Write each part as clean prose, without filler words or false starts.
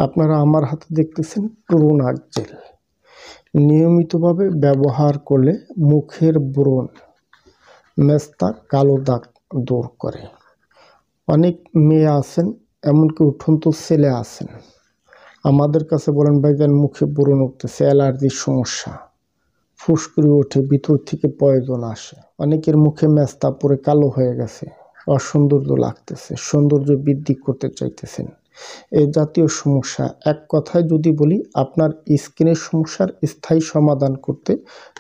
আপনারা আমার হাতে দেখতেছেন টুরুনাক জেল। নিয়মিতভাবে ব্যবহার করলে মুখের ব্রণ, মেস্তা, কালো দাগ দূর করে। অনেক মেয়ে আছেন, এমনকি উঠন্ত ছেলে আছেন, আমাদের কাছে বলেন ভাইজান মুখে ব্রণ উঠতেছে, অ্যালার্জির সমস্যা, ফুসকুড়ি ওঠে, ভিতর থেকে পয়জন আসে, অনেকের মুখে মেস্তা পরে কালো হয়ে গেছে, অসৌন্দর্য লাগতেছে, সৌন্দর্য বৃদ্ধি করতে চাইতেছেন। এই জাতীয় সমস্যা, এক কথায় যদি বলি, আপনার স্কিনের সমস্যার স্থায়ী সমাধান করতে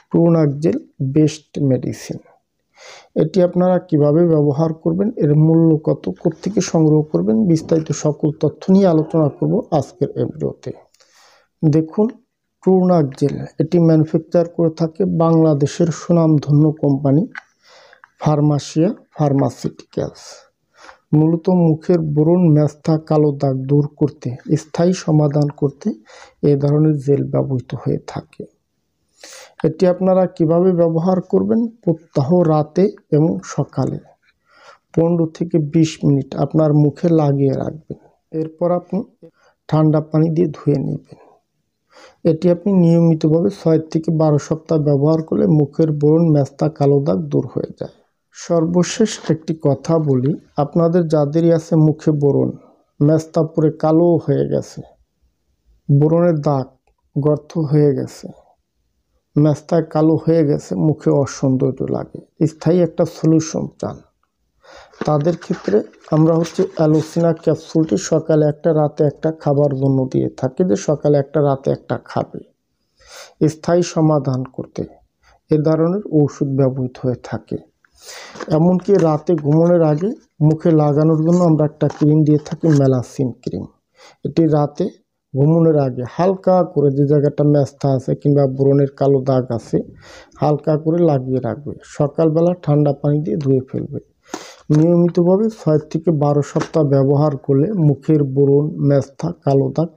টুরুনাক জেল বেস্ট মেডিসিন। এটি আপনারা কিভাবে ব্যবহার করবেন, এর মূল্য কত, কোত্থেকে সংগ্রহ করবেন, বিস্তারিত সকল তথ্য নিয়ে আলোচনা করব আজকের এই ভিডিওতে। দেখুন, টুরুনাক জেল এটি ম্যানুফ্যাকচার করে থাকে বাংলাদেশের সুনামধন্য কোম্পানি ফার্মাসিয়া ফার্মাসিউটিক্যালস। মূলত মুখের ব্রণ, মেস্তা, কালো দাগ দূর করতে, স্থায়ী সমাধান করতে এই ধরনের জেল ব্যবহৃত হয়ে থাকে। এটি আপনারা কিভাবে ব্যবহার করবেন, প্রত্যহ রাতে এবং সকালে 15 থেকে 20 মিনিট আপনার মুখে লাগিয়ে রাখবেন। এরপর আপনি ঠান্ডা পানি দিয়ে ধুয়ে নেবেন। এটি আপনি নিয়মিতভাবে 6 থেকে 12 সপ্তাহ ব্যবহার করলে মুখের ব্রণ, মেস্তা, কালো দাগ দূর হয়ে যায়। সর্বশেষ একটি কথা বলি, আপনাদের যাদেরই আছে মুখে ব্রণ, মেস্তা পরে কালো হয়ে গেছে, ব্রণের দাগ গর্ত হয়ে গেছে, মেস্তায় কালো হয়ে গেছে, মুখে অসৌন্দর্য লাগে, স্থায়ী একটা সলিউশন চান, তাদের ক্ষেত্রে আমরা অ্যালোসিনা ক্যাপসুলটি সকালে একটা রাতে একটা খাবার জন্য দিয়ে থাকি, যে সকালে একটা রাতে একটা খাবে। স্থায়ী সমাধান করতে এ ধরনের ওষুধ ব্যবহৃত হয়ে থাকে। এমনকি রাতে ঘুমানোর আগে মুখে লাগানোর জন্য আমরা একটা ক্রিম দিয়ে থাকি, মেলাসিন ক্রিম। এটি রাতে ঘুমানোর আগে হালকা করে, যে জায়গাটা মেস্তা আছে কিংবা ব্রণের কালো দাগ আছে, হালকা করে লাগিয়ে রাখবে, সকালবেলা ঠান্ডা পানি দিয়ে ধুয়ে ফেলবে। নিয়মিতভাবে 6 থেকে 12 সপ্তাহ ব্যবহার করলে মুখের ব্রণ, মেস্তা, কালো দাগ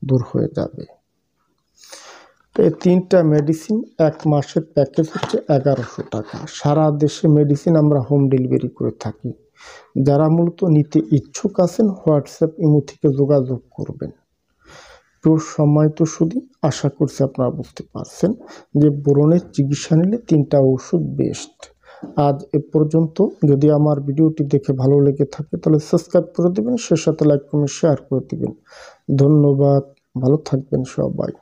দূর হয়ে যাবে। এই 3টা মেডিসিন 1 মাসের প্যাকেজ হচ্ছে 1100 টাকা। সারা দেশে মেডিসিন আমরা হোম ডেলিভারি করে থাকি। যারা মূলত নিতে ইচ্ছুক আছেন, হোয়াটসঅ্যাপ, ইমো থেকে যোগাযোগ করবেন। তো সময় তো শুধু, আশা করছি আপনারা বুঝতে পারছেন যে ব্রণের চিকিৎসা নিলে 3টা ওষুধ বেস্ট। আজ এ পর্যন্ত। যদি আমার ভিডিওটি দেখে ভালো লেগে থাকে তাহলে সাবস্ক্রাইব করে দেবেন, সে সাথে লাইক, কমেন্ট, শেয়ার করে দেবেন। ধন্যবাদ, ভালো থাকবেন সবাই।